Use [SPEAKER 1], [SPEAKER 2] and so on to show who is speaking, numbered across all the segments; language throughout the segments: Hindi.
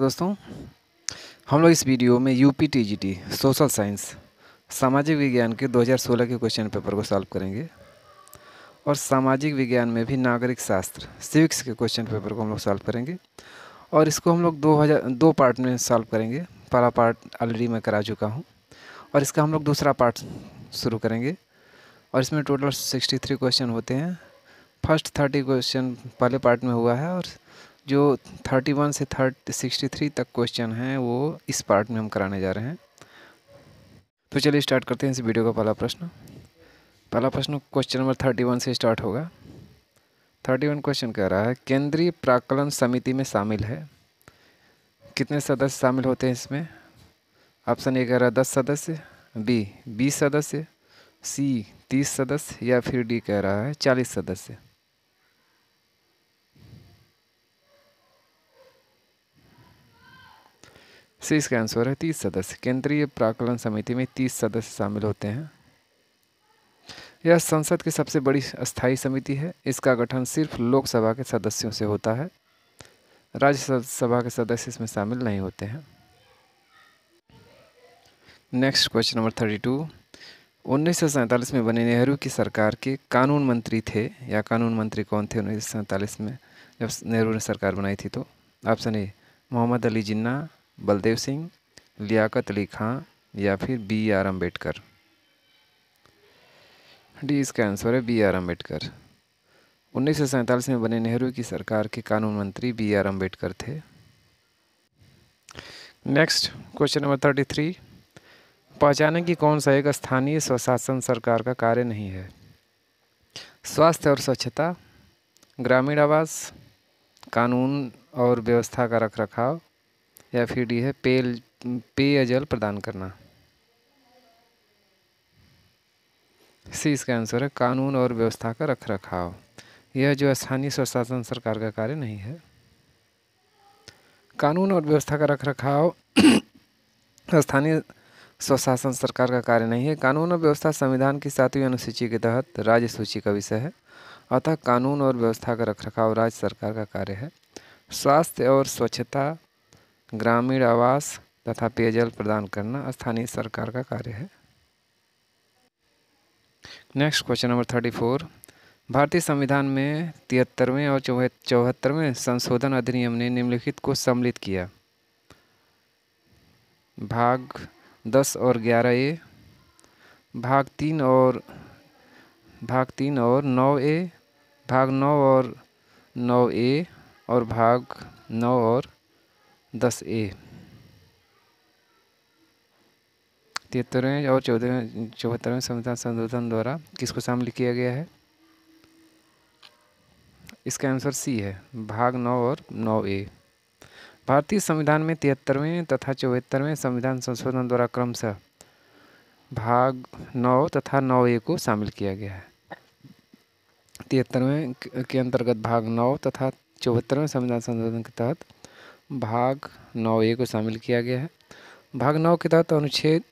[SPEAKER 1] दोस्तों, हम लोग इस वीडियो में यूपी टीजीटी सोशल साइंस सामाजिक विज्ञान के 2016 के क्वेश्चन पेपर को सॉल्व करेंगे और सामाजिक विज्ञान में भी नागरिक शास्त्र सिविक्स के क्वेश्चन पेपर को हम लोग सॉल्व करेंगे और इसको हम लोग 2 पार्ट में सॉल्व करेंगे। पहला पार्ट ऑलरेडी मैं करा चुका हूँ और इसका हम लोग दूसरा पार्ट शुरू करेंगे और इसमें टोटल 63 क्वेश्चन होते हैं। फर्स्ट 30 क्वेश्चन पहले पार्ट में हुआ है और जो 31 से 63 तक क्वेश्चन हैं वो इस पार्ट में हम कराने जा रहे हैं। तो चलिए स्टार्ट करते हैं इस वीडियो का पहला प्रश्न क्वेश्चन नंबर 31 से स्टार्ट होगा। 31 क्वेश्चन कह रहा है केंद्रीय प्राक्कलन समिति में शामिल है। कितने सदस्य शामिल होते हैं इसमें? ऑप्शन ए कह रहा है 10 सदस्य, बी 20 सदस्य, सी 30 सदस्य या फिर डी कह रहा है 40 सदस्य। सी इसका आंसर है 30 सदस्य। केंद्रीय प्राक्कलन समिति में 30 सदस्य शामिल होते हैं। यह संसद की सबसे बड़ी अस्थायी समिति है। इसका गठन सिर्फ लोकसभा के सदस्यों से होता है। राज्यसभा के सदस्य इसमें शामिल नहीं होते हैं। Next question number 32। 1947 में बने नेहरू की सरकार के कानून मंत्री थे या कानून मंत्री कौन थे 1947 में जब नेहरू ने सरकार बनाई थी? तो ऑप्शन ए मोहम्मद अली जिन्ना, बलदेव सिंह, लियाकत अली खां या फिर बी.आर. अम्बेडकर। डी इसका आंसर है बी.आर. अम्बेडकर। 1947 में बने नेहरू की सरकार के कानून मंत्री बी.आर. अम्बेडकर थे। Next question number 33। पहचानें कि कौन सा एक स्थानीय स्वशासन सरकार का कार्य नहीं है? स्वास्थ्य और स्वच्छता, ग्रामीण आवास, कानून और व्यवस्था का रखरखाव या फिर डी है पेयजल प्रदान करना। सी इसका आंसर है कानून और व्यवस्था का रखरखाव। यह जो स्थानीय स्वशासन सरकार का कार्य नहीं है। कानून और व्यवस्था का रखरखाव स्थानीय स्वशासन सरकार का कार्य नहीं है। कानून और व्यवस्था संविधान की 7वीं अनुसूची के तहत राज्य सूची का विषय है, अतः कानून और व्यवस्था का रखरखाव राज्य सरकार का कार्य है। स्वास्थ्य और स्वच्छता, ग्रामीण आवास तथा पेयजल प्रदान करना स्थानीय सरकार का कार्य है। Next question number 34। भारतीय संविधान में 73वें और 74वें संशोधन अधिनियम ने निम्नलिखित को सम्मिलित किया। भाग 10 और 11A, भाग 3 और 9A, भाग 9 और 9A और भाग 9 और 10A। 73वें और 74वें संविधान संशोधन द्वारा किसको शामिल किया गया है? इसका आंसर सी है भाग 9 और 9A। भारतीय संविधान में 73वें तथा 74वें संविधान संशोधन द्वारा क्रमशः भाग 9 तथा 9A को शामिल किया गया है। 73वें के अंतर्गत भाग 9 तथा 74वें संविधान संशोधन के तहत भाग 9A को शामिल किया गया है। भाग 9 के तहत अनुच्छेद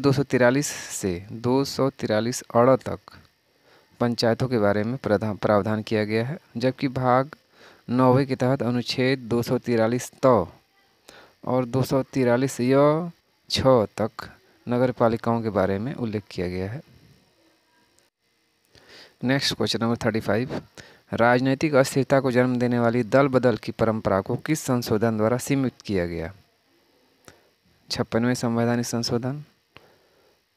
[SPEAKER 1] 243 से 243 अड़ तक पंचायतों के बारे में प्रावधान किया गया है, जबकि भाग 9 के तहत अनुच्छेद 243 त और 243 य 6 तक नगर पालिकाओं के बारे में उल्लेख किया गया है। Next question number 35। राजनीतिक अस्थिरता को जन्म देने वाली दल बदल की परंपरा को किस संशोधन द्वारा सीमित किया गया? 56वें संवैधानिक संशोधन,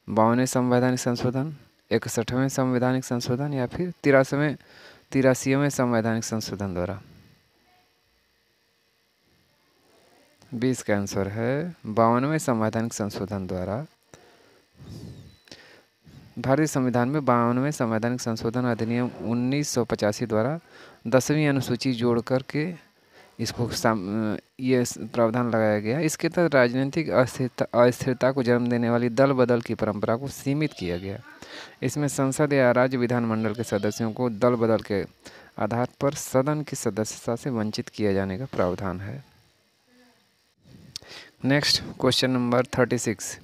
[SPEAKER 1] 52वें संवैधानिक संशोधन, 61वें संवैधानिक संशोधन या फिर 83वें संवैधानिक संशोधन द्वारा। 20 का आंसर है 52वें संवैधानिक संशोधन द्वारा। भारतीय संविधान में 52वें संवैधानिक संशोधन अधिनियम 1985 द्वारा 10वीं अनुसूची जोड़ करके इसको ये प्रावधान लगाया गया। इसके तहत राजनीतिक अस्थिरता को जन्म देने वाली दल बदल की परंपरा को सीमित किया गया। इसमें संसद या राज्य विधानमंडल के सदस्यों को दल बदल के आधार पर सदन की सदस्यता से वंचित किया जाने का प्रावधान है। Next question number 36।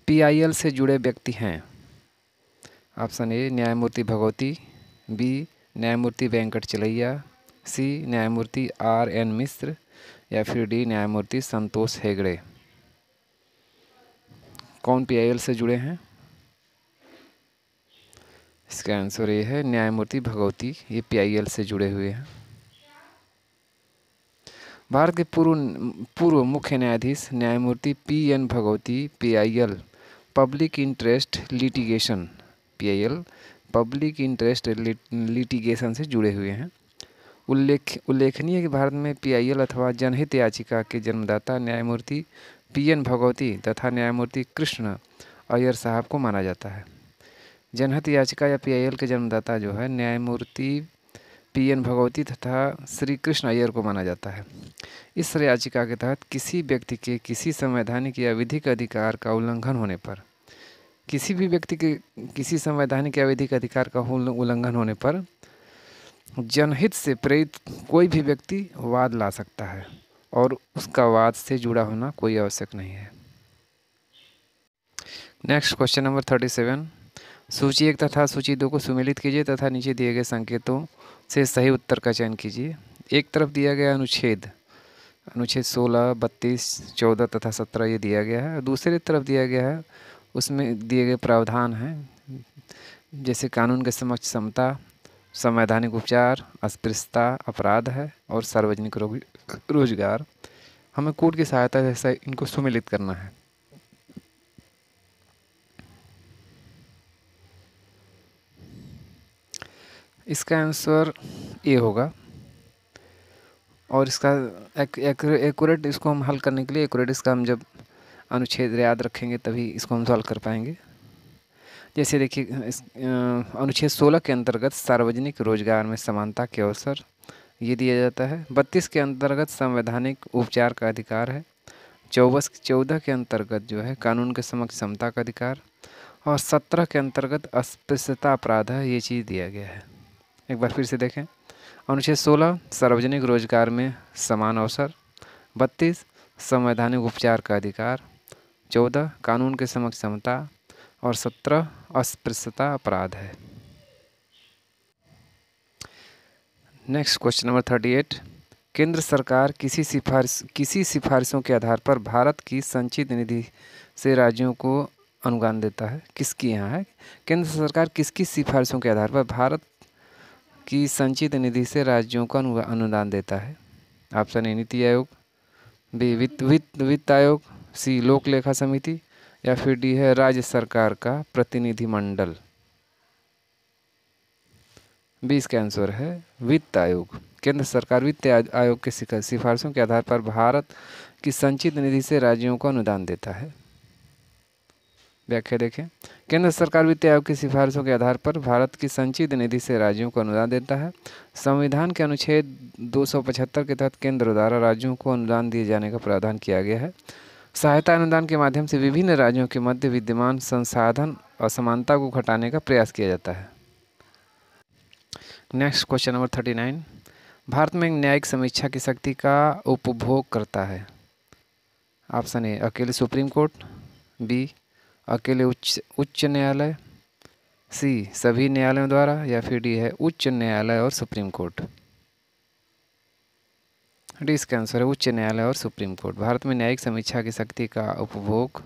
[SPEAKER 1] PIL से जुड़े व्यक्ति हैं। ऑप्शन ए न्यायमूर्ति भगवती, बी न्यायमूर्ति वेंकट चलैया, सी न्यायमूर्ति R.N. मिश्र या फिर डी न्यायमूर्ति संतोष हेगड़े। कौन PIL से जुड़े हैं? इसका आंसर ये है न्यायमूर्ति भगवती, ये PIL से जुड़े हुए हैं। भारत के पूर्व मुख्य न्यायाधीश न्यायमूर्ति P.N. Bhagwati PIL public interest litigation, PIL public interest litigation से जुड़े हुए हैं। उल्लेखनीय है कि भारत में PIL अथवा जनहित याचिका के जन्मदाता न्यायमूर्ति P.N. भगवती तथा न्यायमूर्ति कृष्ण अय्यर साहब को माना जाता है। जनहित याचिका या PIL के जन्मदाता जो है न्यायमूर्ति P.N. भगवती तथा श्री कृष्ण अय्यर को माना जाता है। इस याचिका के तहत किसी व्यक्ति के किसी संवैधानिक या विधिक अधिकार का उल्लंघन होने पर, किसी भी व्यक्ति के किसी संवैधानिक या विधिक अधिकार का उल्लंघन होने पर जनहित से प्रेरित कोई भी व्यक्ति वाद ला सकता है और उसका वाद से जुड़ा होना कोई आवश्यक नहीं है। Next question number 37। सूची 1 तथा सूची 2 को सुमेलित कीजिए तथा नीचे दिए गए संकेतों से सही उत्तर का चयन कीजिए। एक तरफ दिया गया अनुच्छेद 16, 32, 14 तथा 17 ये दिया गया है। दूसरी तरफ दिया गया है उसमें दिए गए प्रावधान हैं, जैसे कानून के समक्ष समता, संवैधानिक उपचार, अस्पृश्यता अपराध है और सार्वजनिक रोजगार। हमें कोड की सहायता से इनको सुमेलित करना है। इसका आंसर ए होगा और इसका एक्यूरेट इसको हम हल करने के लिए एक्यूरेट इसका हम जब अनुच्छेद याद रखेंगे तभी इसको हम सॉल्व कर पाएंगे। जैसे देखिए अनुच्छेद 16 के अंतर्गत सार्वजनिक रोजगार में समानता के अवसर ये दिया जाता है। 32 के अंतर्गत संवैधानिक उपचार का अधिकार है। 14 के अंतर्गत जो है कानून के समक्ष समता का अधिकार और 17 के अंतर्गत अस्पृश्यता अपराध है, ये चीज़ दिया गया है। एक बार फिर से देखें, अनुच्छेद 16 सार्वजनिक रोजगार में समान अवसर, 32 संवैधानिक उपचार का अधिकार, 14 कानून के समक्ष समता और 17 अस्पृश्यता अपराध है। Next question number 38। केंद्र सरकार किसी सिफारिशों के आधार पर भारत की संचित निधि से राज्यों को अनुदान देता है। किसकी यहाँ है? केंद्र सरकार किसकी सिफारिशों के आधार पर भारत की संचित निधि से राज्यों को अनुदान देता है? ऑप्शन ए नीति आयोग, बी वित्त आयोग, सी लोक लेखा समिति या फिर डी है राज्य सरकार का प्रतिनिधिमंडल। बी इसका आंसर है वित्त आयोग। केंद्र सरकार वित्त आयोग के सिफारिशों के आधार पर भारत की संचित निधि से राज्यों को अनुदान देता है। व्याख्या देखें, केंद्र सरकार वित्त आयोग की सिफारिशों के आधार पर भारत की संचित निधि से राज्यों को अनुदान देता है। संविधान के अनुच्छेद 275 के तहत केंद्र द्वारा राज्यों को अनुदान दिए जाने का प्रावधान किया गया है। सहायता अनुदान के माध्यम से विभिन्न राज्यों के मध्य विद्यमान संसाधन असमानता को घटाने का प्रयास किया जाता है। Next question number 39। भारत में न्यायिक समीक्षा की शक्ति का उपभोग करता है। ऑप्शन ए अकेले सुप्रीम कोर्ट, बी अकेले उच्च न्यायालय, सी सभी न्यायालयों द्वारा या फिर डी है उच्च न्यायालय और सुप्रीम कोर्ट। डी इसका आंसर है उच्च न्यायालय और सुप्रीम कोर्ट। भारत में न्यायिक समीक्षा की शक्ति का उपभोग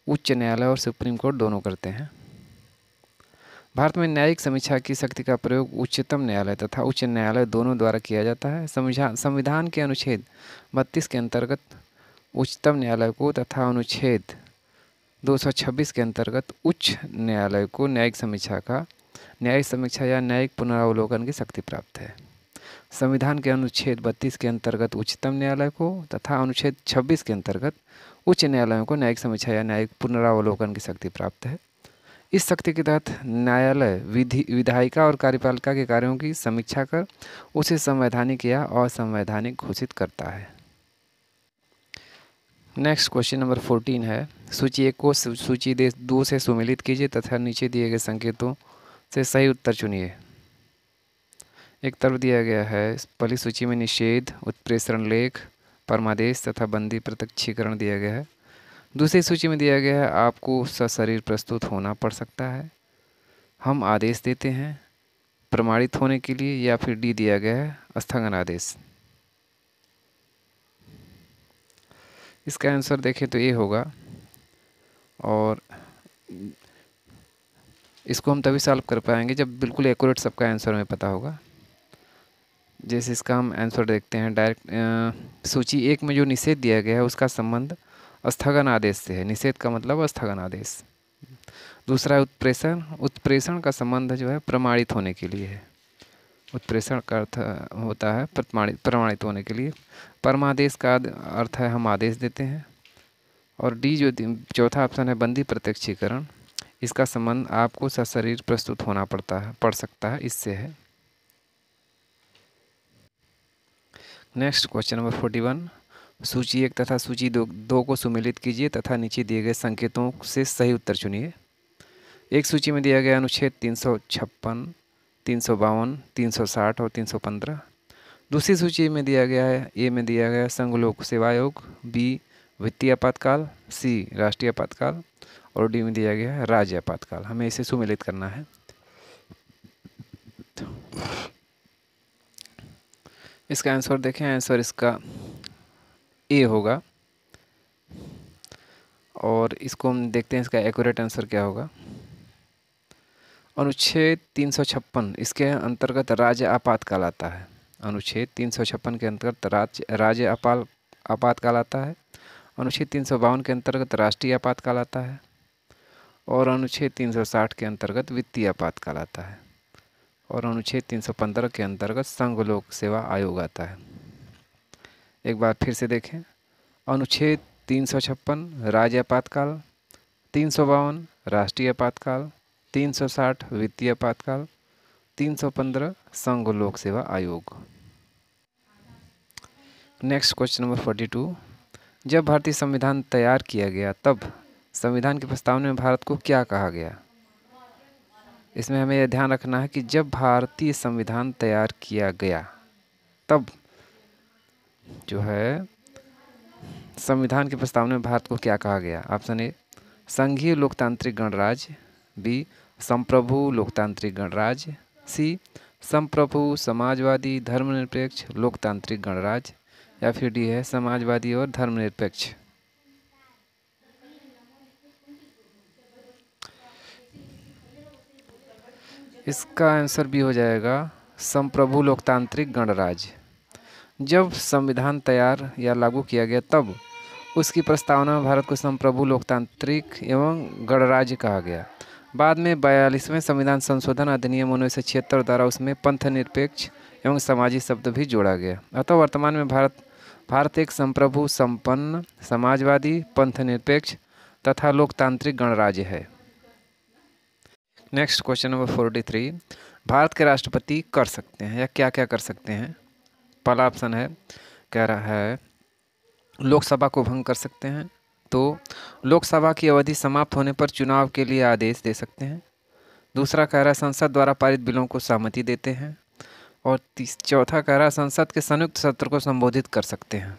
[SPEAKER 1] उच्च न्यायालय और सुप्रीम कोर्ट दोनों करते हैं। भारत में न्यायिक समीक्षा की शक्ति का प्रयोग उच्चतम न्यायालय तथा उच्च न्यायालय दोनों द्वारा किया जाता है। संविधान के अनुच्छेद 32 के अंतर्गत उच्चतम न्यायालय को तथा अनुच्छेद 226 के अंतर्गत उच्च न्यायालय को न्यायिक समीक्षा या न्यायिक पुनरावलोकन की शक्ति प्राप्त है। संविधान के अनुच्छेद 32 के अंतर्गत उच्चतम न्यायालय को तथा अनुच्छेद 26 के अंतर्गत उच्च न्यायालयों को न्यायिक समीक्षा या न्यायिक पुनरावलोकन की शक्ति प्राप्त है। इस शक्ति के तहत न्यायालय विधायिका और कार्यपालिका के कार्यों की समीक्षा कर उसे संवैधानिक या असंवैधानिक घोषित करता है। नेक्स्ट क्वेश्चन नंबर 14 है, सूची 1 को सूची 2 से सुमेलित कीजिए तथा नीचे दिए गए संकेतों से सही उत्तर चुनिए। एक तरफ दिया गया है पहली सूची में निषेध, उत्प्रेषण लेख, परमादेश तथा बंदी प्रत्यक्षीकरण दिया गया है। दूसरी सूची में दिया गया है आपको सशरीर प्रस्तुत होना पड़ सकता है, हम आदेश देते हैं, प्रमाणित होने के लिए, या फिर डी दिया गया है स्थगन आदेश। इसका आंसर देखें तो ये होगा, और इसको हम तभी सॉल्व कर पाएंगे जब बिल्कुल एक्यूरेट सबका आंसर हमें पता होगा। जैसे इसका हम आंसर देखते हैं डायरेक्ट, सूची 1 में जो निषेध दिया गया है उसका संबंध स्थगन आदेश से है। निषेध का मतलब स्थगन आदेश। दूसरा है उत्प्रेषण। उत्प्रेषण का संबंध जो है प्रमाणित होने के लिए है। उत्प्रेषण का अर्थ होता है प्रमाणित होने के लिए। परमादेश का अर्थ है हम आदेश देते हैं। और डी जो चौथा ऑप्शन है बंदी प्रत्यक्षीकरण, इसका संबंध आपको सशरीर प्रस्तुत होना पड़ सकता है, इससे है। Next question number 41। सूची 1 तथा सूची 2 को सुमेलित कीजिए तथा नीचे दिए गए संकेतों से सही उत्तर चुनिए। एक सूची में दिया गया अनुच्छेद 356, 352, 360 और 315। दूसरी सूची में दिया गया है, ए में दिया गया संघ लोक सेवा आयोग, बी वित्तीय आपातकाल, सी राष्ट्रीय आपातकाल और डी में दिया गया है राज्य आपातकाल। हमें इसे सुमेलित करना है। इसका आंसर देखें, आंसर इसका ए होगा, और इसको हम देखते हैं इसका एक्यूरेट आंसर क्या होगा। अनुच्छेद 356 इसके अंतर्गत राज्य आपातकाल आता है। अनुच्छेद 356 के अंतर्गत राज्य आपातकाल आता है। अनुच्छेद 352 के अंतर्गत राष्ट्रीय आपातकाल आता है, और अनुच्छेद 360 के अंतर्गत वित्तीय आपातकाल आता है, और अनुच्छेद 315 के अंतर्गत संघ लोक सेवा आयोग आता है। एक बार फिर से देखें, अनुच्छेद 356 राज्य आपातकाल, 352 राष्ट्रीय आपातकाल, 360 वित्तीय आपातकाल, 315 संघ लोक सेवा आयोग। Next question number 42। जब भारतीय संविधान तैयार किया गया तब संविधान की प्रस्तावना में भारत को क्या कहा गया? इसमें हमें यह ध्यान रखना है कि जब भारतीय संविधान तैयार किया गया तब जो है संविधान की प्रस्तावना में भारत को क्या कहा गया। ऑप्शन ए संघीय लोकतांत्रिक गणराज्य, बी संप्रभु लोकतांत्रिक गणराज्य, सी संप्रभु समाजवादी धर्मनिरपेक्ष लोकतांत्रिक गणराज्य, या फिर डी है समाजवादी और धर्मनिरपेक्ष। इसका आंसर भी हो जाएगा संप्रभु लोकतांत्रिक गणराज्य। जब संविधान तैयार या लागू किया गया तब उसकी प्रस्तावना में भारत को संप्रभु लोकतांत्रिक एवं गणराज्य कहा गया। बाद में 42वें संविधान संशोधन अधिनियम 1976 द्वारा उसमें पंथ निरपेक्ष एवं सामाजिक शब्द भी जोड़ा गया। अतः वर्तमान में भारत एक संप्रभु संपन्न समाजवादी पंथ निरपेक्ष तथा लोकतांत्रिक गणराज्य है। Next question number 43। भारत के राष्ट्रपति कर सकते हैं या क्या क्या कर सकते हैं? पहला ऑप्शन है, कह रहा है लोकसभा को भंग कर सकते हैं, तो लोकसभा की अवधि समाप्त होने पर चुनाव के लिए आदेश दे सकते हैं। दूसरा कह रहा है संसद द्वारा पारित बिलों को सहमति देते हैं, और चौथा कह रहा है संसद के संयुक्त सत्र को संबोधित कर सकते हैं।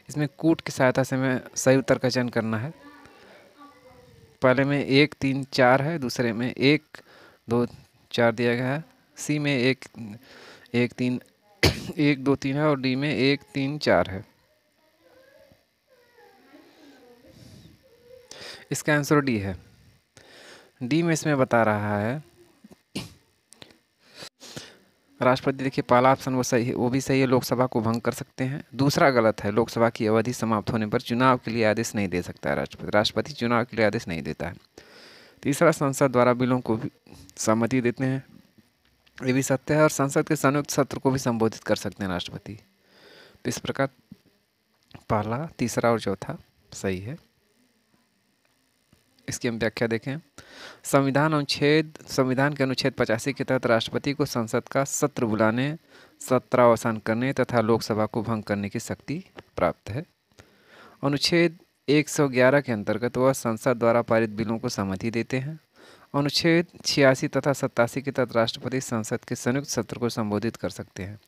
[SPEAKER 1] इसमें कूट की सहायता से हमें सही उत्तर का चयन करना है। पहले में 1 3 4 है, दूसरे में 1 2 4 दिया गया है, सी में 1 3 1 2 3 है, और डी में 1 3 4 है। इसका आंसर डी है। डी में इसमें बता रहा है राष्ट्रपति, देखिए पहला ऑप्शन वो भी सही है, लोकसभा को भंग कर सकते हैं। दूसरा गलत है, लोकसभा की अवधि समाप्त होने पर चुनाव के लिए आदेश नहीं दे सकता है राष्ट्रपति चुनाव के लिए आदेश नहीं देता है। तीसरा संसद द्वारा बिलों को भी सहमति देते हैं, ये भी सत्य है, और संसद के संयुक्त सत्र को भी संबोधित कर सकते हैं राष्ट्रपति। तो इस प्रकार पहला, तीसरा और चौथा सही है। इसकी हम व्याख्या देखें। संविधान के अनुच्छेद 85 के तहत राष्ट्रपति को संसद का सत्र बुलाने, सत्रावसान करने तथा लोकसभा को भंग करने की शक्ति प्राप्त है। अनुच्छेद 111 के अंतर्गत वह संसद द्वारा पारित बिलों को सहमति देते हैं। अनुच्छेद 86 तथा 87 के तहत राष्ट्रपति संसद के संयुक्त सत्र को संबोधित कर सकते हैं।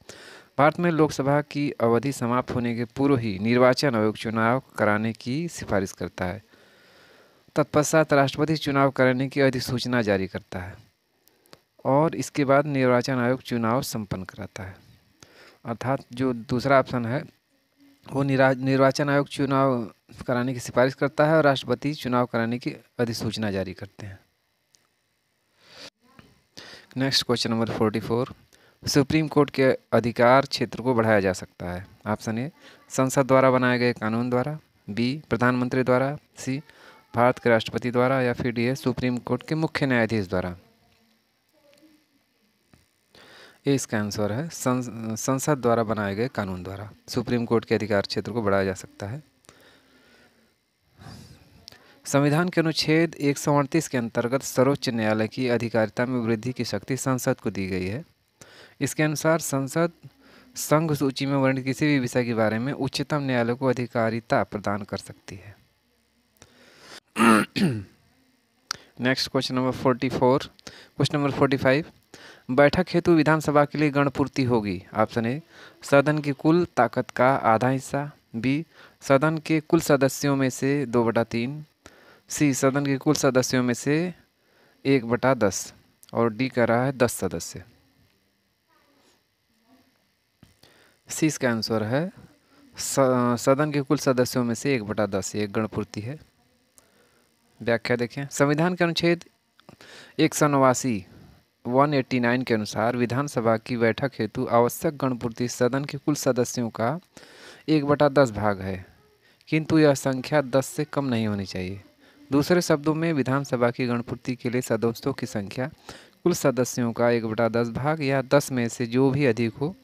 [SPEAKER 1] भारत में लोकसभा की अवधि समाप्त होने के पूर्व ही निर्वाचन आयोग चुनाव कराने की सिफारिश करता है। तत्पश्चात राष्ट्रपति चुनाव कराने की अधिसूचना जारी करता है, और इसके बाद निर्वाचन आयोग चुनाव संपन्न कराता है। अर्थात जो दूसरा ऑप्शन है वो निर्वाचन आयोग चुनाव कराने की सिफारिश करता है और राष्ट्रपति चुनाव कराने की अधिसूचना जारी करते हैं। Next question number 44, supreme court के अधिकार क्षेत्र को बढ़ाया जा सकता है। ऑप्शन ए, संसद द्वारा बनाए गए कानून द्वारा, बी, प्रधानमंत्री द्वारा, सी, भारत के राष्ट्रपति द्वारा, या फिर डी है सुप्रीम कोर्ट के मुख्य न्यायाधीश द्वारा। ये इसका आंसर है संसद द्वारा बनाए गए कानून द्वारा सुप्रीम कोर्ट के अधिकार क्षेत्र को बढ़ाया जा सकता है। संविधान के अनुच्छेद 138 के अंतर्गत सर्वोच्च न्यायालय की अधिकारिता में वृद्धि की शक्ति संसद को दी गई है। इसके अनुसार संसद संघ सूची में वर्णित किसी भी विषय के बारे में उच्चतम न्यायालय को अधिकारिता प्रदान कर सकती है। Next question number 44, question number 45, बैठक हेतु विधानसभा के लिए गणपूर्ति होगी। ऑप्शन ए, सदन की कुल ताकत का आधा हिस्सा, बी, सदन के कुल सदस्यों में से 2/3, सी, सदन के कुल सदस्यों में से 1/10, और डी कह रहा है 10 सदस्य। सी इसका आंसर है सदन के कुल सदस्यों में से 1/10 एक गणपूर्ति है। व्याख्या देखें, संविधान के अनुच्छेद 189 के अनुसार विधानसभा की बैठक हेतु आवश्यक गणपूर्ति सदन के कुल सदस्यों का 1/10 भाग है, किंतु यह संख्या 10 से कम नहीं होनी चाहिए। दूसरे शब्दों में विधानसभा की गणपूर्ति के लिए सदस्यों की संख्या कुल सदस्यों का 1/10 भाग या 10 में से जो भी अधिक हो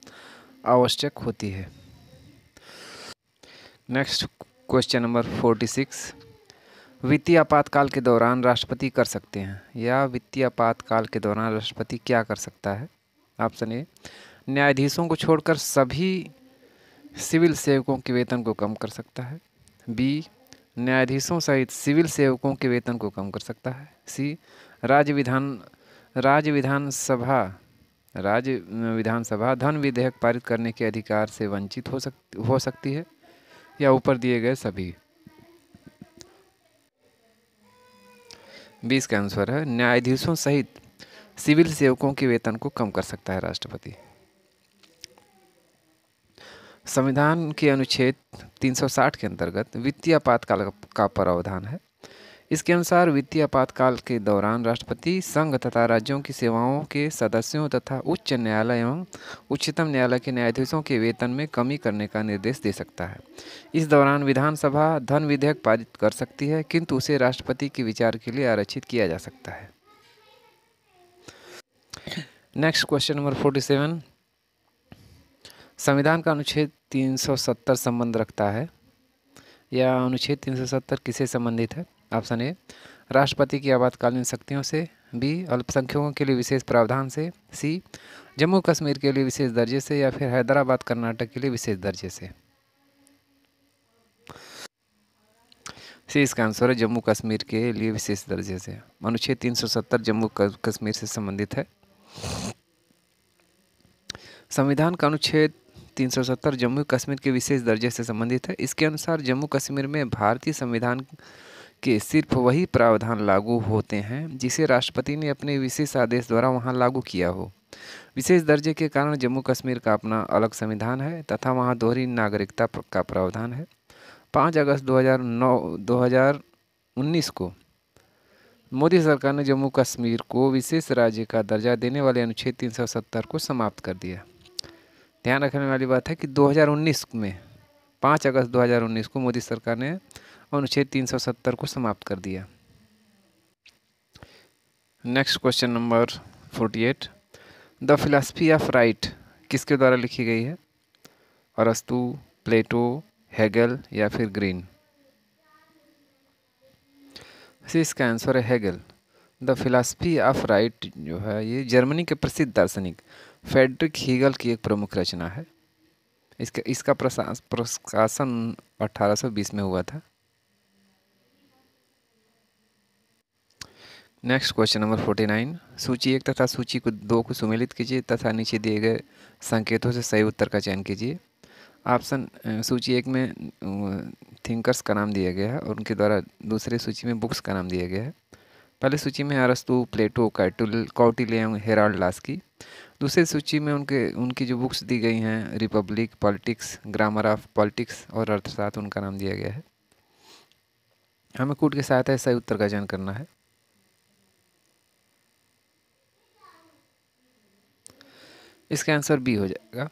[SPEAKER 1] आवश्यक होती है। नेक्स्ट क्वेश्चन नंबर 46, वित्तीय आपातकाल के दौरान राष्ट्रपति कर सकते हैं, या वित्तीय आपातकाल के दौरान राष्ट्रपति क्या कर सकता है। ऑप्शन ए, न्यायाधीशों को छोड़कर सभी सिविल सेवकों के वेतन को कम कर सकता है, बी, न्यायाधीशों सहित सिविल सेवकों के वेतन को कम कर सकता है, सी, राज्य विधानसभा धन विधेयक पारित करने के अधिकार से वंचित हो सकती है, या ऊपर दिए गए सभी। 20 का आंसर है न्यायाधीशों सहित सिविल सेवकों के वेतन को कम कर सकता है राष्ट्रपति। संविधान के अनुच्छेद 360 के अंतर्गत वित्तीय आपातकाल का प्रावधान है। इसके अनुसार वित्तीय आपातकाल के दौरान राष्ट्रपति संघ तथा राज्यों की सेवाओं के सदस्यों तथा उच्च न्यायालय एवं उच्चतम न्यायालय के न्यायाधीशों के वेतन में कमी करने का निर्देश दे सकता है। इस दौरान विधानसभा धन विधेयक पारित कर सकती है, किंतु उसे राष्ट्रपति के विचार के लिए आरक्षित किया जा सकता है। नेक्स्ट क्वेश्चन नंबर 47, संविधान का अनुच्छेद 370 संबंध रखता है, या अनुच्छेद 370 किसे संबंधित है। ऑप्शन ए, राष्ट्रपति की आपातकालीन शक्तियों से, बी, अल्पसंख्यकों के लिए विशेष प्रावधान से, सी, जम्मू कश्मीर के लिए विशेष दर्जे से, या फिर हैदराबाद कर्नाटक के लिए विशेष दर्जे से। सी इसका आंसर है जम्मू कश्मीर के लिए विशेष दर्जे से। अनुच्छेद 370 जम्मू कश्मीर से संबंधित है। संविधान का अनुच्छेद 370 जम्मू कश्मीर के विशेष दर्जे से संबंधित है। इसके अनुसार जम्मू कश्मीर में भारतीय संविधान के सिर्फ वही प्रावधान लागू होते हैं जिसे राष्ट्रपति ने अपने विशेष आदेश द्वारा वहां लागू किया हो। विशेष दर्जे के कारण जम्मू कश्मीर का अपना अलग संविधान है तथा वहां दोहरी नागरिकता का प्रावधान है। 5 अगस्त 2019 को मोदी सरकार ने जम्मू कश्मीर को विशेष राज्य का दर्जा देने वाले अनुच्छेद 370 को समाप्त कर दिया। ध्यान रखने वाली बात है कि 2019 में 5 अगस्त 2019 को मोदी सरकार ने अनुच्छेद 370 को समाप्त कर दिया। Next question number 48, the philosophy of right किसके द्वारा लिखी गई है। अरस्तु, प्लेटो, हेगल, या फिर ग्रीन। इसका आंसर है Hegel. The philosophy of right जो है ये जर्मनी के प्रसिद्ध दार्शनिक फ्रेडरिक हेगल की एक प्रमुख रचना है। इसका प्रकाशन 1820 में हुआ था। नेक्स्ट क्वेश्चन नंबर 49, सूची 1 तथा सूची 2 को सुमेलित कीजिए तथा नीचे दिए गए संकेतों से सही उत्तर का चयन कीजिए। ऑप्शन सूची 1 में थिंकर्स का नाम दिया गया है और उनके द्वारा दूसरे सूची में बुक्स का नाम दिया गया है। पहली सूची में अरस्तु, प्लेटो, कौटिल्य एवं हेराल्ड लास्की। दूसरी सूची में उनकी जो बुक्स दी गई हैं, Republic, politics, grammar of politics और अर्थशास्त्र, उनका नाम दिया गया है। हमें कूट की सहायता से सही उत्तर का चयन करना है। इसका आंसर बी हो जाएगा।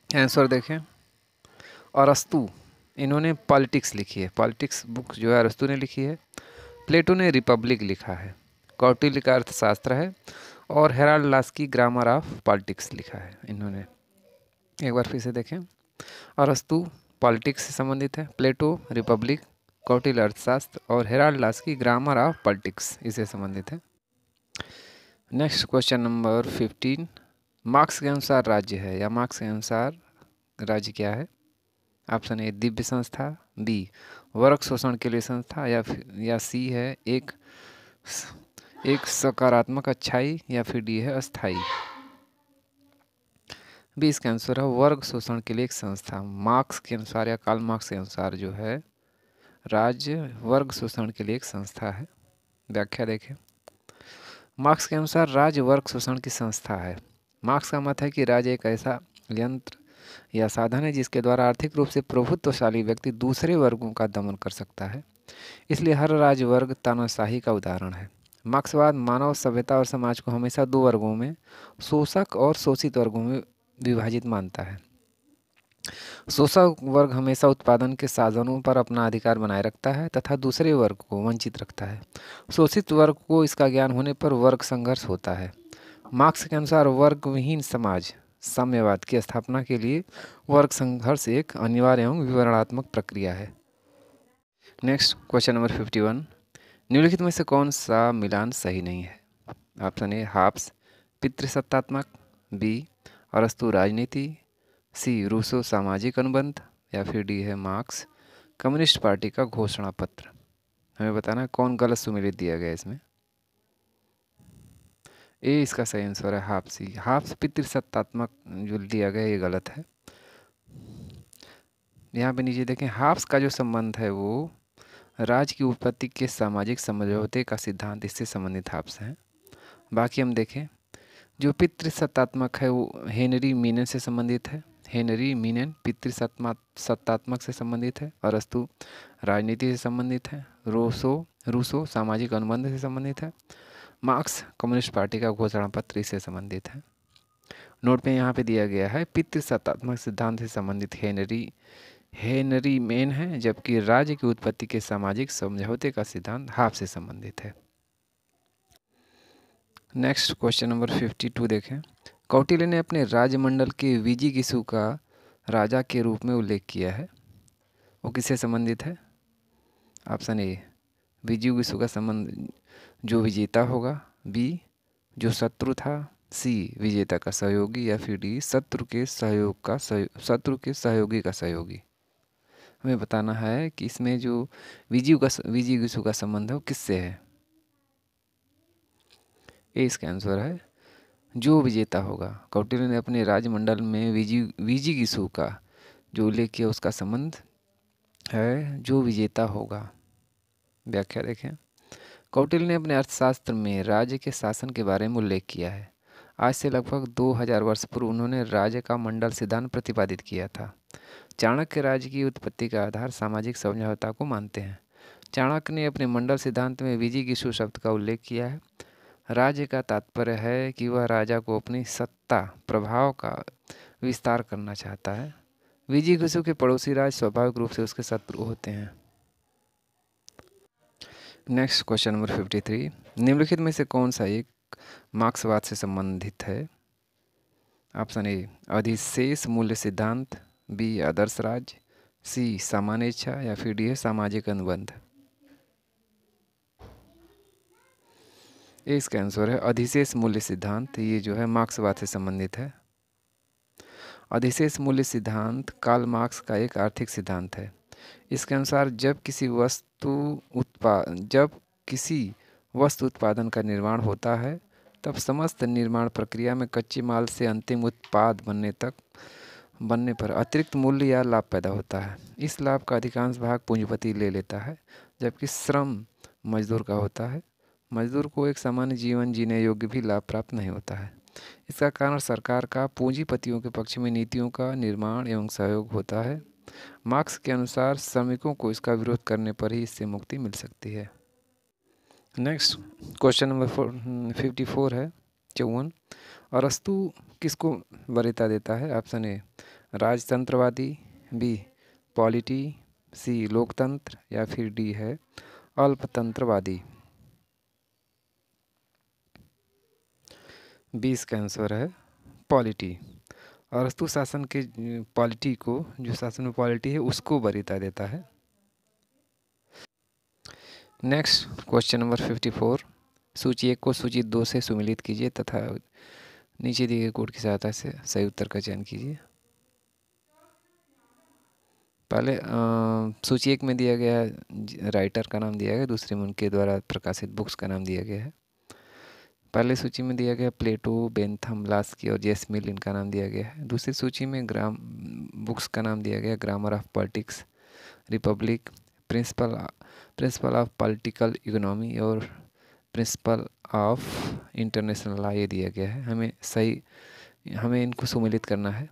[SPEAKER 1] आंसर देखें, अरस्तु इन्होंने पॉलिटिक्स लिखी है, पॉलिटिक्स बुक जो है अरस्तु ने लिखी है। प्लेटो ने रिपब्लिक लिखा है, कौटिल्य का अर्थशास्त्र है, और Herald Laski grammar of politics लिखा है इन्होंने। एक बार फिर से देखें, अरस्तु पॉलिटिक्स से संबंधित है, प्लेटो रिपब्लिक, कौटिल्य अर्थशास्त्र और Herald Laski grammar of politics इससे संबंधित है। नेक्स्ट क्वेश्चन नंबर 15, मार्क्स के अनुसार राज्य है या मार्क्स के अनुसार राज्य क्या है? ऑप्शन ए दिव्य संस्था, बी वर्ग शोषण के लिए संस्था, या सी है एक सकारात्मक अच्छाई, या फिर डी है अस्थाई। बी इसका आंसर है वर्ग शोषण के लिए एक संस्था। मार्क्स के अनुसार या कार्ल मार्क्स के अनुसार जो है राज्य वर्ग शोषण के लिए एक संस्था है। व्याख्या देखें, मार्क्स के अनुसार राज्य वर्ग शोषण की संस्था है। मार्क्स का मत है कि राज्य एक ऐसा यंत्र या साधन है जिसके द्वारा आर्थिक रूप से प्रभुत्वशाली व्यक्ति दूसरे वर्गों का दमन कर सकता है, इसलिए हर राज्य वर्ग तानाशाही का उदाहरण है। मार्क्सवाद मानव सभ्यता और समाज को हमेशा दो वर्गों में, शोषक और शोषित वर्गों में विभाजित मानता है। शोषक वर्ग हमेशा उत्पादन के साधनों पर अपना अधिकार बनाए रखता है तथा दूसरे वर्ग को वंचित रखता है। शोषित वर्ग को इसका ज्ञान होने पर वर्ग संघर्ष होता है। मार्क्स के अनुसार वर्गविहीन समाज साम्यवाद की स्थापना के लिए वर्ग संघर्ष एक अनिवार्य एवं विवरणात्मक प्रक्रिया है। नेक्स्ट क्वेश्चन नंबर 51, निम्नलिखित में से कौन सा मिलान सही नहीं है? ऑप्शन ए हाब्स पितृसत्तात्मक, बी अरस्तु राजनीति, सी रूसो सामाजिक अनुबंध, या फिर डी है मार्क्स कम्युनिस्ट पार्टी का घोषणा पत्र। हमें बताना है कौन गलत सुमेलित दिया गया इसमें। ए इसका सही आंसर है हाब्स। हाब्स पितृसत्तात्मक जो दिया गया ये गलत है। यहाँ पे नीचे देखें, हाब्स का जो संबंध है वो राज्य की उत्पत्ति के सामाजिक समझौते का सिद्धांत, इससे संबंधित हाब्स हैं। बाकी हम देखें, जो पितृसत्तात्मक है वो हेनरी मीनन से संबंधित है। हेनरी मीनन पितृसत्तात्मक से संबंधित है। अरस्तु राजनीति से संबंधित है। रूसो सामाजिक अनुबंध से संबंधित है। मार्क्स कम्युनिस्ट पार्टी का घोषणा पत्र इससे संबंधित है। नोट पे यहाँ पे दिया गया है पितृसत्तात्मक सिद्धांत से संबंधित हेनरी मेन है, जबकि राज्य की उत्पत्ति के सामाजिक समझौते का सिद्धांत हाब्स से संबंधित है। नेक्स्ट क्वेश्चन नंबर 52 देखें, कौटिल्य ने अपने राजमंडल के विजिगीषु का राजा के रूप में उल्लेख किया है, वो किससे संबंधित है? ऑप्शन ए विजिगीषु का संबंध जो विजेता होगा, बी जो शत्रु था, सी विजेता का सहयोगी, या फिर डी शत्रु के सहयोगी का सहयोगी। हमें बताना है कि इसमें जो विजिगीषु का संबंध है वो किससे है। ए इसका आंसर है जो विजेता होगा। कौटिल्य ने अपने राजमंडल में विजिगीषु का जो उल्लेख किया उसका संबंध है जो विजेता होगा। व्याख्या देखें, कौटिल्य ने अपने अर्थशास्त्र में राज्य के शासन के बारे में उल्लेख किया है। आज से लगभग 2000 वर्ष पूर्व उन्होंने राज्य का मंडल सिद्धांत प्रतिपादित किया था। चाणक्य राज्य की उत्पत्ति का आधार सामाजिक समझौता को मानते हैं। चाणक्य ने अपने मंडल सिद्धांत में विजिगीषु शब्द का उल्लेख किया है। राज्य का तात्पर्य है कि वह राजा को अपनी सत्ता प्रभाव का विस्तार करना चाहता है। विजिगीषु के पड़ोसी राज्य स्वाभाविक रूप से उसके शत्रु होते हैं। नेक्स्ट क्वेश्चन नंबर 53, निम्नलिखित में से कौन सा एक मार्क्सवाद से संबंधित है? ऑप्शन ए अधिशेष मूल्य सिद्धांत, बी आदर्श राज्य, सी सामान्य इच्छा, या फिर डी है सामाजिक अनुबंध। ए इसका आंसर है अधिशेष मूल्य सिद्धांत। ये जो है मार्क्सवाद से संबंधित है। अधिशेष मूल्य सिद्धांत कार्ल मार्क्स का एक आर्थिक सिद्धांत है। इसके अनुसार जब किसी वस्तु उत्पादन का निर्माण होता है तब समस्त निर्माण प्रक्रिया में कच्चे माल से अंतिम उत्पाद बनने पर अतिरिक्त मूल्य या लाभ पैदा होता है। इस लाभ का अधिकांश भाग पूंजीपति ले लेता है, जबकि श्रम मजदूर का होता है। मजदूर को एक सामान्य जीवन जीने योग्य भी लाभ प्राप्त नहीं होता है। इसका कारण सरकार का पूंजीपतियों के पक्ष में नीतियों का निर्माण एवं सहयोग होता है। मार्क्स के अनुसार श्रमिकों को इसका विरोध करने पर ही इससे मुक्ति मिल सकती है। नेक्स्ट क्वेश्चन नंबर 54 है 54। अरस्तु किसको वरीयता देता है? ऑप्शन ए राजतंत्रवादी, बी पॉलिटी, सी लोकतंत्र या फिर डी है अल्पतंत्रवादी। 20 का आंसर है पॉलिटी। अरस्तु शासन के पॉलिटी को, जो शासन में पॉलिटी है उसको वरीयता देता है। Next question number 54। सूची 1 को सूची 2 से सुमिलित कीजिए तथा नीचे दिए गए कोड की सहायता से सही उत्तर का चयन कीजिए। पहले सूची 1 में दिया गया राइटर का नाम दिया गया, दूसरे में उनके द्वारा प्रकाशित बुक्स का नाम दिया गया है। पहले सूची में दिया गया प्लेटो, बेंथम, लास्की और जेस मिल, इनका नाम दिया गया है। दूसरी सूची में बुक्स का नाम दिया गया grammar of politics, Republic, principle of political economy और प्रिंसिपल ऑफ इंटरनेशनल लॉ, ये दिया गया है। हमें इनको सुमेलित करना है।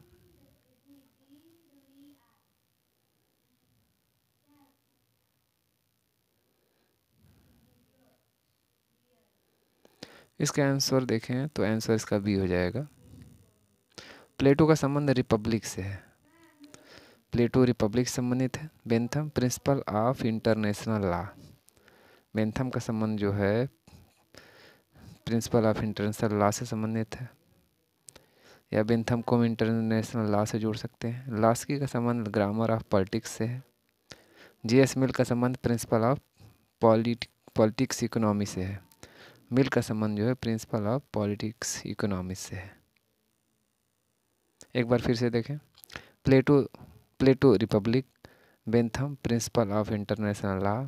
[SPEAKER 1] इसका आंसर देखें तो आंसर इसका बी हो जाएगा। प्लेटो का संबंध रिपब्लिक से है, प्लेटो रिपब्लिक से संबंधित है। Bentham principle of international law, Bentham का संबंध जो है प्रिंसिपल ऑफ इंटरनेशनल लॉ से संबंधित है, या बेंथम को हम इंटरनेशनल लॉ से जोड़ सकते हैं। लास्की का संबंध ग्रामर ऑफ पॉलिटिक्स से है। जेएस मिल का संबंध प्रिंसिपल ऑफ पॉलिटिक्स इकोनॉमी से है। मिल का संबंध जो है प्रिंसिपल ऑफ पॉलिटिक्स इकोनॉमी से है। एक बार फिर से देखें, Plato republic, Bentham principle of international law,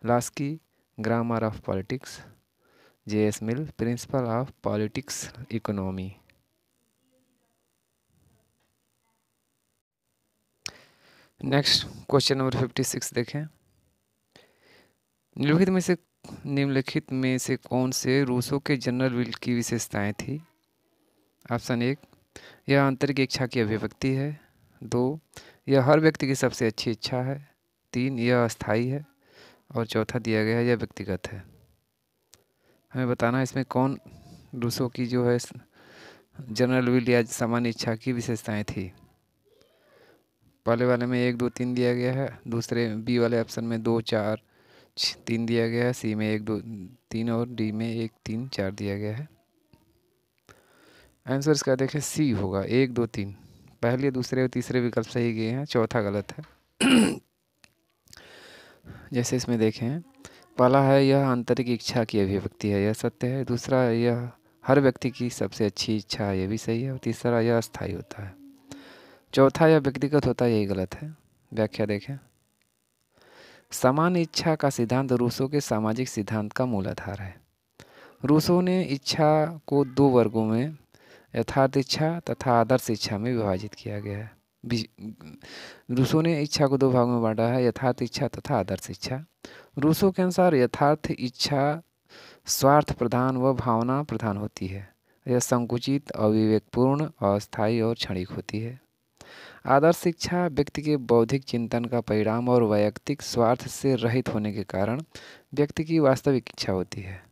[SPEAKER 1] Laski grammar of politics, JS Mill principle of politics economy. Next question number 56 देखें। निम्नलिखित में से कौन से रूसो के जनरल विल की विशेषताएं थी? ऑप्शन 1, यह आंतरिक इच्छा की अभिव्यक्ति है। 2, यह हर व्यक्ति की सबसे अच्छी इच्छा है। 3, यह अस्थायी है। और चौथा दिया गया है यह व्यक्तिगत है। हमें बताना है इसमें कौन रूसो की जो है जनरल विल या सामान्य इच्छा की विशेषताएं थी। पहले वाले में 1, 2, 3 दिया गया है, दूसरे बी वाले ऑप्शन में 2, 4, 3 दिया गया है, सी में 1, 2, 3 और डी में 1, 3, 4 दिया गया है। आंसर इसका देखें सी होगा, 1, 2, 3। पहले, दूसरे और तीसरे विकल्प सही गए हैं, चौथा गलत है। जैसे इसमें देखें, पहला है यह आंतरिक इच्छा की अभिव्यक्ति है, यह सत्य है। दूसरा, यह हर व्यक्ति की सबसे अच्छी इच्छा है, यह भी सही है। और तीसरा, यह अस्थायी होता है। चौथा, यह व्यक्तिगत होता है, यही गलत है। व्याख्या देखें। सामान्य इच्छा का सिद्धांत रूसो के सामाजिक सिद्धांत का मूल आधार है। रूसो ने इच्छा को 2 वर्गों में, यथार्थ इच्छा तथा आदर्श इच्छा में विभाजित किया गया है। रूसो ने इच्छा को 2 भागों में बांटा है, यथार्थ इच्छा तथा आदर्श इच्छा। रूसो के अनुसार यथार्थ इच्छा स्वार्थ प्रधान व भावना प्रधान होती है। यह संकुचित, अविवेकपूर्ण, अस्थायी और क्षणिक होती है। आदर्श इच्छा व्यक्ति के बौद्धिक चिंतन का परिणाम और वैयक्तिक स्वार्थ से रहित होने के कारण व्यक्ति की वास्तविक इच्छा होती है।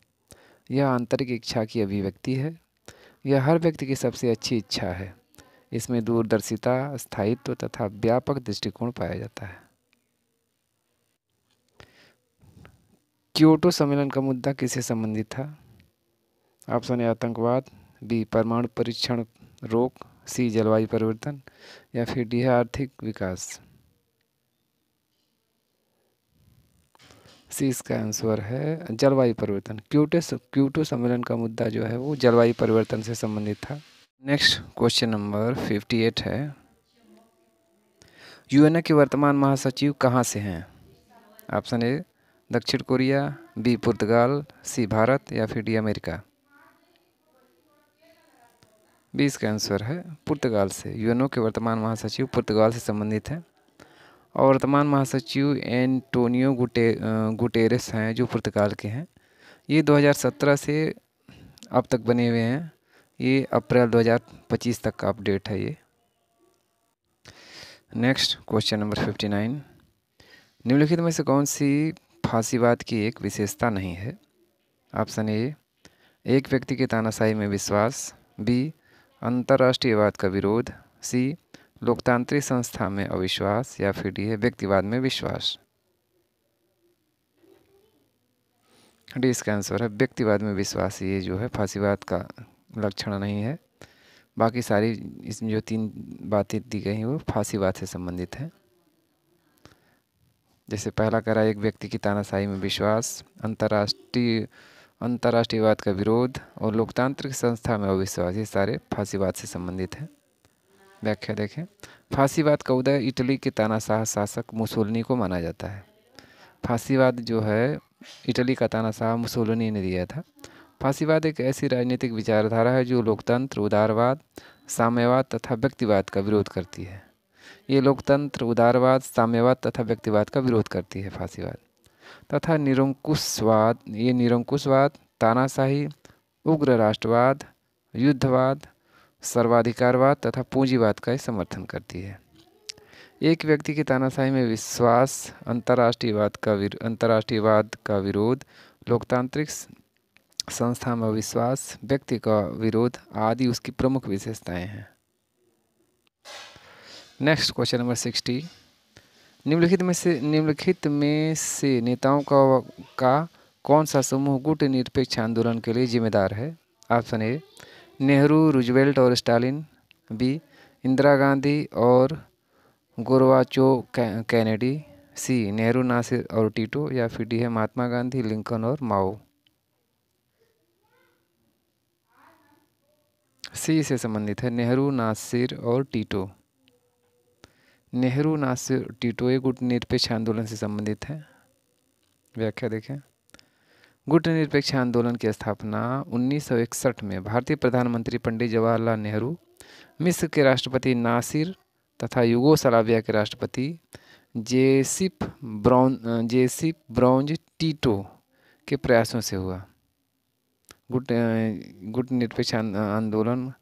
[SPEAKER 1] यह आंतरिक इच्छा की अभिव्यक्ति है। यह हर व्यक्ति की सबसे अच्छी इच्छा है। इसमें दूरदर्शिता, स्थायित्व तथा व्यापक दृष्टिकोण पाया जाता है। क्योटो सम्मेलन का मुद्दा किससे संबंधित था? ऑप्शन ए आतंकवाद, बी परमाणु परीक्षण रोक, सी जलवायु परिवर्तन या फिर डी है आर्थिक विकास। सी इसका आंसर है जलवायु परिवर्तन। क्योटो सम्मेलन का मुद्दा जो है वो जलवायु परिवर्तन से संबंधित था। नेक्स्ट क्वेश्चन नंबर 58 है। यूएनओ के वर्तमान महासचिव कहाँ से हैं? ऑप्शन ए दक्षिण कोरिया, बी पुर्तगाल, सी भारत या फिर डी अमेरिका। 20 का आंसर है पुर्तगाल से। यूएनओ के वर्तमान महासचिव पुर्तगाल से संबंधित हैं। और वर्तमान महासचिव एंटोनियो गुटेरेस हैं जो पुर्तगाल के हैं। ये 2017 से अब तक बने हुए हैं। ये अप्रैल 2025 तक का अपडेट है ये। Next question number 59। निम्नलिखित में से कौन सी फांसीवाद की एक विशेषता नहीं है? ऑप्शन ए, एक व्यक्ति के तानाशाही में विश्वास। बी, अंतर्राष्ट्रीयवाद का विरोध। सी, लोकतांत्रिक संस्था में अविश्वास। या फिर डी है, व्यक्तिवाद में विश्वास। डी इसका आंसर है, व्यक्तिवाद में विश्वास। ये जो है फांसीवाद का लक्षण नहीं है। बाकी सारी इसमें जो 3 बातें दी गई हैं वो फांसीवाद से संबंधित हैं। जैसे पहला कह रहा है, एक व्यक्ति की तानाशाही में विश्वास, अंतर्राष्ट्रीयवाद का विरोध और लोकतांत्रिक संस्था में अविश्वास, ये सारे फांसीवाद से संबंधित हैं। व्याख्या देखें। फांसीवाद का उदय इटली के तानाशाह शासक मुसोलिनी को माना जाता है। फांसीवाद जो है इटली का तानाशाह मुसोलिनी ने दिया था। फांसीवाद एक ऐसी राजनीतिक विचारधारा है जो लोकतंत्र, उदारवाद, साम्यवाद तथा व्यक्तिवाद का विरोध करती है। ये लोकतंत्र, उदारवाद, साम्यवाद तथा व्यक्तिवाद का विरोध करती है फांसीवाद। तथा निरंकुशवाद, ये निरंकुशवाद, तानाशाही, उग्र राष्ट्रवाद, युद्धवाद, सर्वाधिकारवाद तथा पूंजीवाद का समर्थन करती है। एक व्यक्ति की तानाशाही में विश्वास, अंतर्राष्ट्रीयवाद का विरोध, लोकतांत्रिक संस्था में विश्वास, व्यक्ति का विरोध आदि उसकी प्रमुख विशेषताएं हैं। Next question number 60। निम्नलिखित में से नेताओं का कौन सा समूह गुटनिरपेक्ष आंदोलन के लिए जिम्मेदार है? ऑप्शन ए, नेहरू, रूजवेल्ट और स्टालिन। बी, इंदिरा गांधी और गोरबाचो कैनेडी। सी, नेहरू, नासिर और टीटो। या फिर डी है, महात्मा गांधी, लिंकन और माओ। सी से संबंधित है, नेहरू, नासिर और टीटो। नेहरू, नासिर, टीटो ये गुटनिरपेक्ष आंदोलन से संबंधित है। व्याख्या देखें। गुटनिरपेक्ष आंदोलन की स्थापना 1961 में भारतीय प्रधानमंत्री पंडित जवाहरलाल नेहरू, मिस्र के राष्ट्रपति नासिर तथा यूगोस्लाविया के राष्ट्रपति जोसेफ ब्रोज टीटो के प्रयासों से हुआ। गुटनिरपेक्ष आंदोलन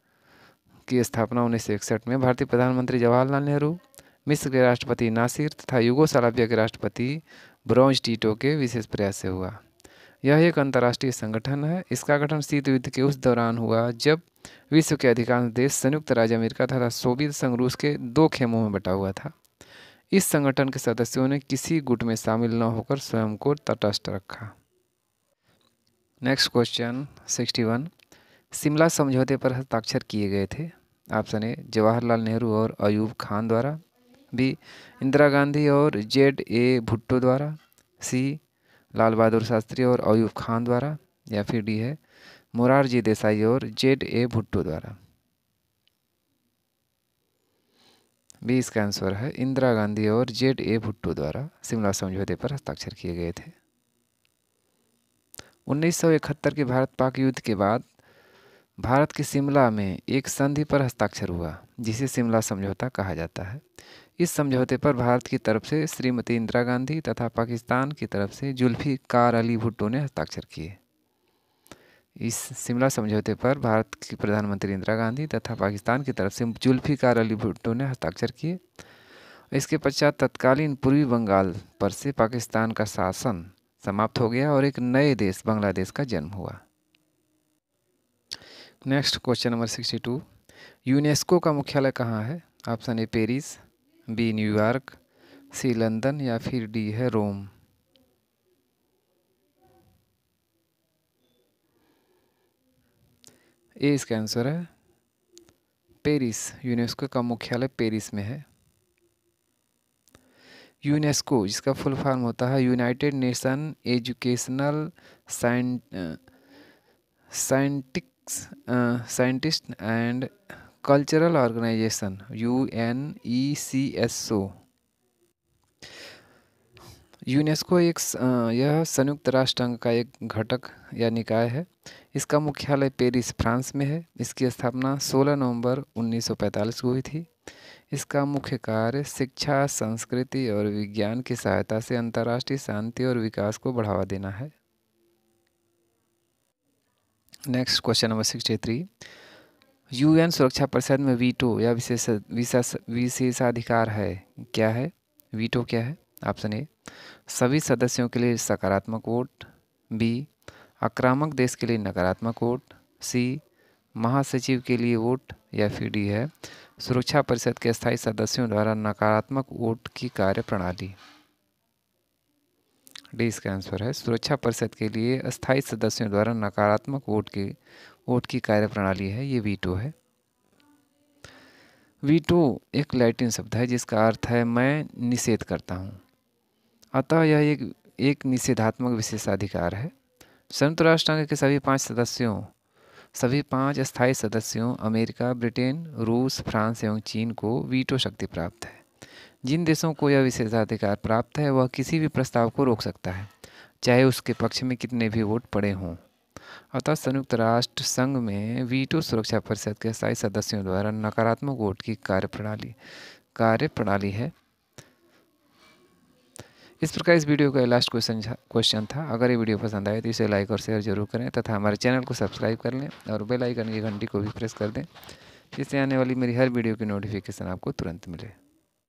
[SPEAKER 1] की स्थापना 1961 में भारतीय प्रधानमंत्री जवाहरलाल नेहरू, मिस्र के राष्ट्रपति नासिर तथा यूगोस्लाविया के राष्ट्रपति ब्रोज टीटो के विशेष प्रयास से हुआ। यह एक अंतर्राष्ट्रीय संगठन है। इसका गठन शीत युद्ध के उस दौरान हुआ जब विश्व के अधिकांश देश संयुक्त राज्य अमेरिका तथा सोवियत संघ रूस के 2 खेमों में बटा हुआ था। इस संगठन के सदस्यों ने किसी गुट में शामिल न होकर स्वयं को तटस्थ रखा। Next question 61। शिमला समझौते पर हस्ताक्षर किए गए थे। ऑप्शन ए, जवाहरलाल नेहरू और अयूब खान द्वारा। बी, इंदिरा गांधी और Z.A. भुट्टो द्वारा। सी, लाल बहादुर शास्त्री और अयूब खान द्वारा। या फिर डी है, मोरारजी देसाई और Z.A. भुट्टो द्वारा। बी इसका आंसर है, इंदिरा गांधी और Z.A. भुट्टो द्वारा शिमला समझौते पर हस्ताक्षर किए गए थे। 1971 के भारत पाक युद्ध के बाद भारत के शिमला में एक संधि पर हस्ताक्षर हुआ जिसे शिमला समझौता कहा जाता है। इस समझौते पर भारत की तरफ से श्रीमती इंदिरा गांधी तथा पाकिस्तान की तरफ से जुल्फिकार अली भुट्टो ने हस्ताक्षर किए। इस शिमला समझौते पर भारत की प्रधानमंत्री इंदिरा गांधी तथा पाकिस्तान की तरफ से जुल्फिकार अली भुट्टो ने हस्ताक्षर किए। इसके पश्चात तत्कालीन पूर्वी बंगाल पर से पाकिस्तान का शासन समाप्त हो गया और एक नए देश बांग्लादेश का जन्म हुआ। Next question number 62। यूनेस्को का मुख्यालय कहाँ है? Option A, Paris. B, New York. C, London. या फिर डी है, रोम। ए इसका आंसर है, पेरिस। यूनेस्को का मुख्यालय पेरिस में है। यूनेस्को जिसका फुल फॉर्म होता है United nation educational scientist and cultural organisation, UNESCO। UNESCO यह संयुक्त राष्ट्र संघ का एक घटक या निकाय है। इसका मुख्यालय पेरिस, फ्रांस में है। इसकी स्थापना 16 नवंबर 1945 को हुई थी। इसका मुख्य कार्य शिक्षा, संस्कृति और विज्ञान की सहायता से अंतर्राष्ट्रीय शांति और विकास को बढ़ावा देना है। Next question number 63। यूएन सुरक्षा परिषद में वीटो या विशेषाधिकार है, क्या है? वीटो क्या है? ऑप्शन ए, सभी सदस्यों के लिए सकारात्मक वोट, बी, आक्रामक देश के लिए नकारात्मक वोट, सी, महासचिव के लिए वोट, या फिर डी है सुरक्षा परिषद के स्थायी सदस्यों द्वारा नकारात्मक वोट की कार्यप्रणाली। डी इसका आंसर है, सुरक्षा परिषद के लिए अस्थायी सदस्यों द्वारा नकारात्मक वोट की कार्यप्रणाली है, ये वीटो है। वीटो एक लैटिन शब्द है जिसका अर्थ है मैं निषेध करता हूँ, अतः यह एक निषेधात्मक विशेषाधिकार है। संयुक्त राष्ट्र संघ के सभी पांच अस्थायी सदस्यों अमेरिका, ब्रिटेन, रूस, फ्रांस एवं चीन को वीटो शक्ति प्राप्त है। जिन देशों को यह विशेषाधिकार प्राप्त है वह किसी भी प्रस्ताव को रोक सकता है, चाहे उसके पक्ष में कितने भी वोट पड़े हों। अतः संयुक्त राष्ट्र संघ में वीटो सुरक्षा परिषद के स्थायी सदस्यों द्वारा नकारात्मक वोट की कार्यप्रणाली है। इस प्रकार इस वीडियो का लास्ट क्वेश्चन था। अगर ये वीडियो पसंद आए तो इसे लाइक और शेयर जरूर करें तथा हमारे चैनल को सब्सक्राइब कर लें और बेल आइकन की घंटी को भी प्रेस कर दें, जिससे आने वाली मेरी हर वीडियो की नोटिफिकेशन आपको तुरंत मिले।